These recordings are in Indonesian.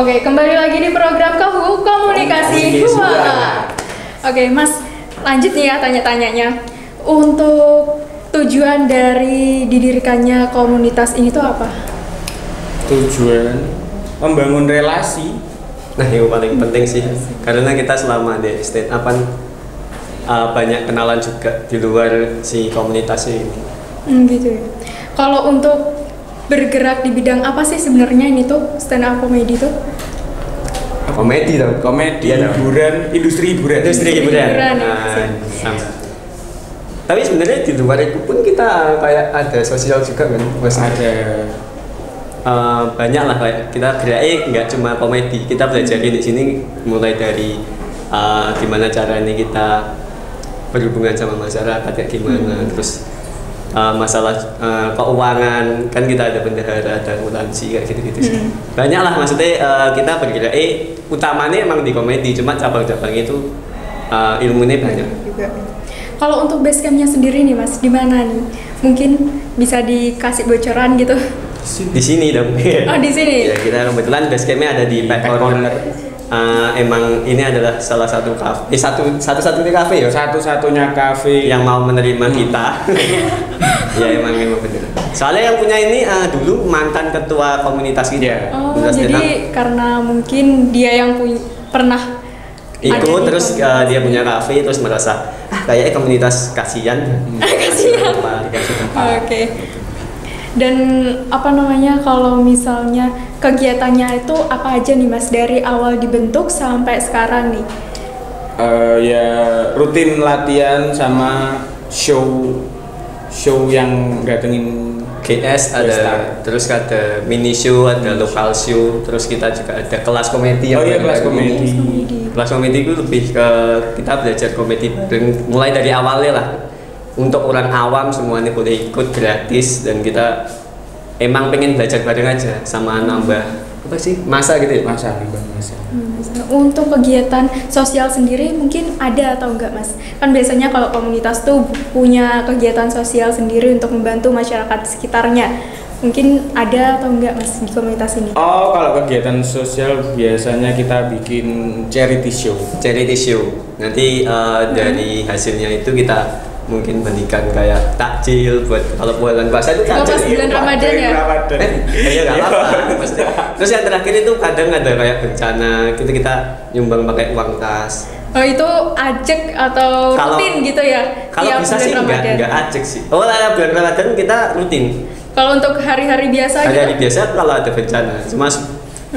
Oke, kembali lagi di program Kahu Komunikasi Hua. Oke, Mas, lanjut nih ya tanya-tanyanya. Untuk tujuan dari didirikannya komunitas ini tuh apa? Tujuan membangun relasi. Nah, yang paling penting sih, karena kita selama di stand up kan banyak kenalan juga di luar si komunitas ini. Gitu ya. Kalau untuk bergerak di bidang apa sih sebenarnya ini tuh stand up comedy tuh? Komedi dong. Komedi, Iya dong. hiburan, industri hiburan. Hiburan, ya. Sama. Tapi sebenarnya di luar itu pun kita kayak ada sosial juga kan, Mas. Ada Banyak lah kayak kita geraknya nggak cuma komedi, kita belajar di sini mulai dari gimana caranya kita berhubungan sama masyarakat kayak gimana, terus masalah keuangan kan kita ada bendahara, ada akuntansi kayak gitu-gitu sih. Banyak lah maksudnya kita bergerak utamanya emang di komedi, cuma cabang-cabang itu ilmunya banyak. Juga. Kalau untuk base campnya sendiri nih Mas, di mana nih? Mungkin bisa dikasih bocoran gitu. Di sini dong. Oh, di sini. Ya, kita kebetulan base campnya ada di Pack Corner. Emang ini adalah salah satu kafe, satu-satunya kafe ya, satu-satunya kafe yang mau menerima kita. Ya emang bener. Soalnya yang punya ini dulu mantan ketua komunitas kita. Oh, jadi karena mungkin dia yang pernah ikut terus dia punya kafe terus merasa kayaknya komunitas kasihan. Kasihan. Dikasih tempat. Oke. Dan apa namanya kalau misalnya kegiatannya itu apa aja nih Mas dari awal dibentuk sampai sekarang nih? Ya rutin latihan sama show yang datengin GS ada, terus ada mini show, ada lokal show, terus kita juga ada kelas komedi. Oh iya, kelas komedi. Kelas komedi itu lebih ke kita belajar komedi mulai dari awalnya lah. Untuk orang awam semuanya boleh ikut gratis dan kita emang pengen belajar bareng aja sama nambah apa sih masa gitu ya? Masa. Untuk kegiatan sosial sendiri mungkin ada atau enggak Mas? Kan biasanya kalau komunitas tuh punya kegiatan sosial sendiri untuk membantu masyarakat sekitarnya. Mungkin ada atau enggak Mas di komunitas ini? Oh, kalau kegiatan sosial biasanya kita bikin charity show. Charity show. Nanti dari hasilnya itu kita mungkin berikan kayak takjil buat kalau bulan puasa itu takjil. Pas bulan Ramadan ya? Iya nggak apa-apa. Terus yang terakhir itu kadang ada kayak bencana, kita nyumbang pakai uang kas. Oh itu ajek atau rutin gitu ya? Kalau bisa sih nggak ajek sih. Oh lah bulan Ramadan kita rutin. Kalau untuk hari-hari biasa hari-hari biasa kalau ada bencana, cuma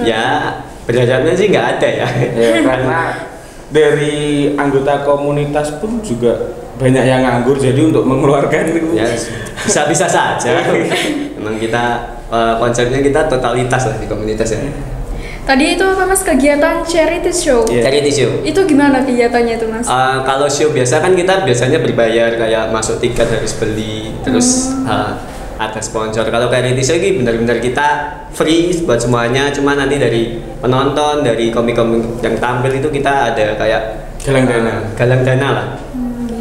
ya bencana sih nggak ada ya. Karena dari anggota komunitas pun juga banyak yang nganggur, jadi untuk mengeluarkan itu ya bisa saja. Memang kita konsepnya kita totalitas lah di komunitas ya. Tadi itu apa Mas kegiatan charity show? Charity show. Itu gimana kegiatannya itu Mas? Kalau show biasa kan kita biasanya berbayar kayak masuk tiket harus beli, terus ada sponsor. Kalau charity show ini benar-benar kita free buat semuanya, cuma nanti dari penonton, dari komik-komik yang tampil itu kita ada kayak galang dana lah.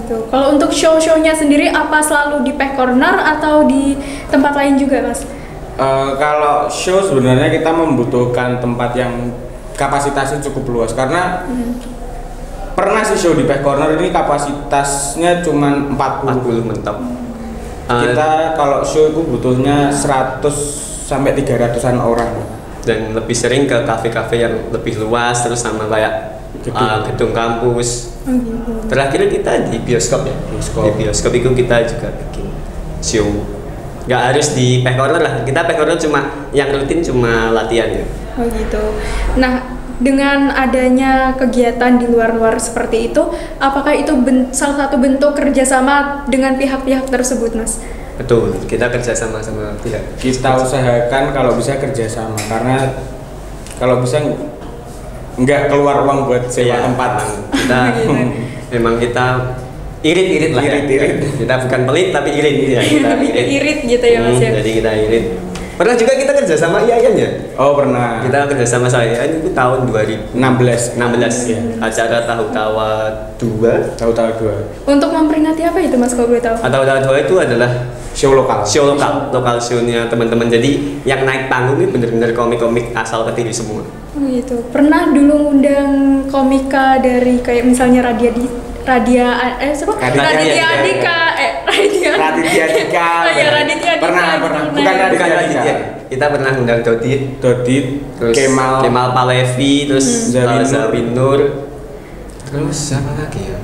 Kalau untuk show-shownya sendiri apa selalu di Pack Corner atau di tempat lain juga Mas? Kalau show sebenarnya kita membutuhkan tempat yang kapasitasnya cukup luas karena pernah sih show di Pack Corner ini kapasitasnya cuma 40 mentok. Kita kalau show itu butuhnya 100 sampai 300-an orang dan lebih sering ke kafe-kafe yang lebih luas terus sama kayak gedung kampus. Terakhir kita di bioskop ya. Di bioskop itu kita juga bikin show. Nggak harus di Pack Corner lah. Kita Pack Corner cuma yang rutin cuma latihan ya. Oh gitu. Nah, dengan adanya kegiatan di luar-luar seperti itu, apakah itu salah satu bentuk kerjasama dengan pihak-pihak tersebut, Mas? Betul. Kita kerjasama sama pihak. Kita usahakan kalau bisa kerjasama karena kalau bisa nggak keluar uang buat sewa tempat. Kita memang kita irit lah. Irit. Kita bukan pelit tapi irit ya. Kita irit gitu ya Mas ya. Jadi kita irit. Pernah juga kita kerja sama IAIN ya. Oh pernah. Kita kerja sama IAIN itu tahun 16. 2016 ya. Acara Tahu Tawa 2. Tahu-tahu 2. Untuk memperingati apa itu Mas kalau boleh tahu? Tahu Tawa 2 itu adalah Show lokal. lokal show-nya teman-teman. Jadi yang naik panggung ini bener-bener komik-komik asal Kediri semua. Oh gitu. Pernah dulu ngundang komika dari kayak misalnya Raditya Dika. Raditya Dika. Oh ya Raditya Dika. Pernah. Bukan Raditya Dika. Kita pernah ngundang Dodit, terus Kemal Palevi, terus Zawin Nur. Terus siapa lagi ya?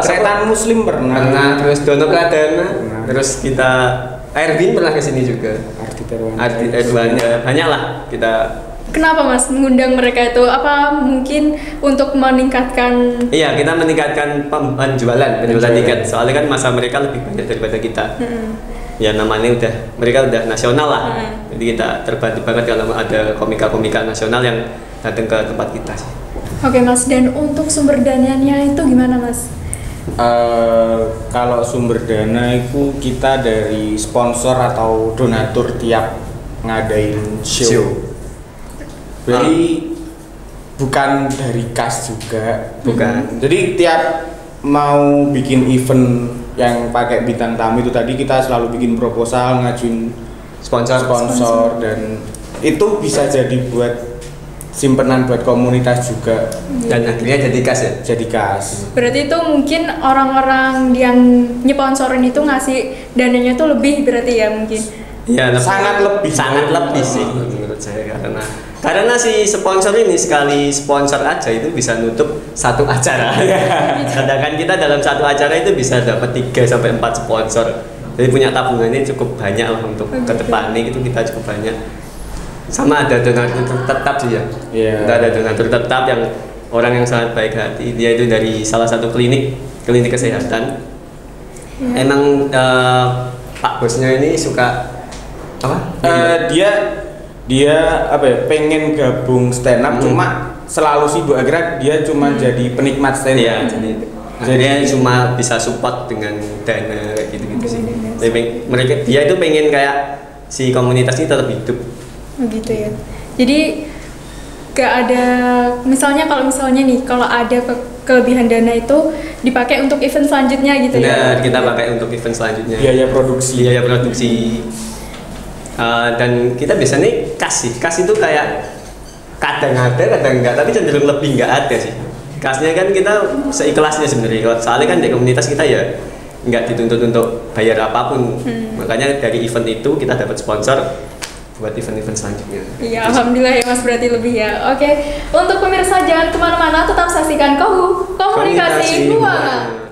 Setan Muslim pernah. Terus Dono Pradana. Terus kita Erwin pernah kesini juga. Ardi Erwan. Banyak lah kita. Kenapa Mas mengundang mereka itu? Apa mungkin untuk meningkatkan? Iya, kita meningkatkan penjualan tiket. Soalnya kan masa mereka lebih banyak daripada kita. Ya namanya mereka udah nasional lah. Jadi kita terbantu banget kalau ada komika-komika nasional yang datang ke tempat kita sih. Oke Mas, dan untuk sumber dananya itu gimana Mas? Kalau sumber dana itu kita dari sponsor atau donatur tiap ngadain show. Jadi bukan dari kas juga. Bukan. Jadi tiap mau bikin event yang pakai bintang tamu itu tadi kita selalu bikin proposal, ngajuin sponsor dan itu bisa jadi buat simpenan buat komunitas juga. Dan akhirnya jadi kas ya? Jadi kas. Berarti itu mungkin orang-orang yang nyponsorin itu ngasih dananya tuh lebih berarti ya mungkin? Ya, sangat lebih sih menurut saya karena si sponsor ini sekali sponsor aja itu bisa nutup satu acara. Sedangkan kita dalam satu acara itu bisa dapat 3-4 sponsor. Jadi punya tabungannya cukup banyak lah untuk ke depannya itu kita cukup banyak. Sama ada donatur tetap sih ya. Kita ada donatur tetap yang orang yang sangat baik hati. Dia itu dari salah satu klinik kesehatan. Emang Pak bosnya ini suka apa? Dia apa ya, pengen gabung stand up cuma selalu sibuk, akhirnya dia cuma jadi penikmat stand up. Iya, jadi dia cuma bisa support dengan dana gitu-gitu sih. Jadi dia itu pengen kayak si komunitas ini tetap hidup. Gitu ya. Jadi gak ada kalau misalnya ada kelebihan dana itu dipakai untuk event selanjutnya gitu ya. Kita pakai untuk event selanjutnya. Biaya produksi. Dan kita biasanya kas itu kayak kadang ada kadang enggak, tapi cenderung lebih enggak ada sih. Kasnya kan kita seikhlasnya sebenarnya, soalnya kan di komunitas kita ya nggak dituntut untuk bayar apapun. Makanya dari event itu kita dapat sponsor buat event-event selanjutnya. Iya, alhamdulillah ya Mas, berarti lebih ya. Oke, untuk pemirsa jangan kemana-mana, tetap saksikan Komunikasi Buangan.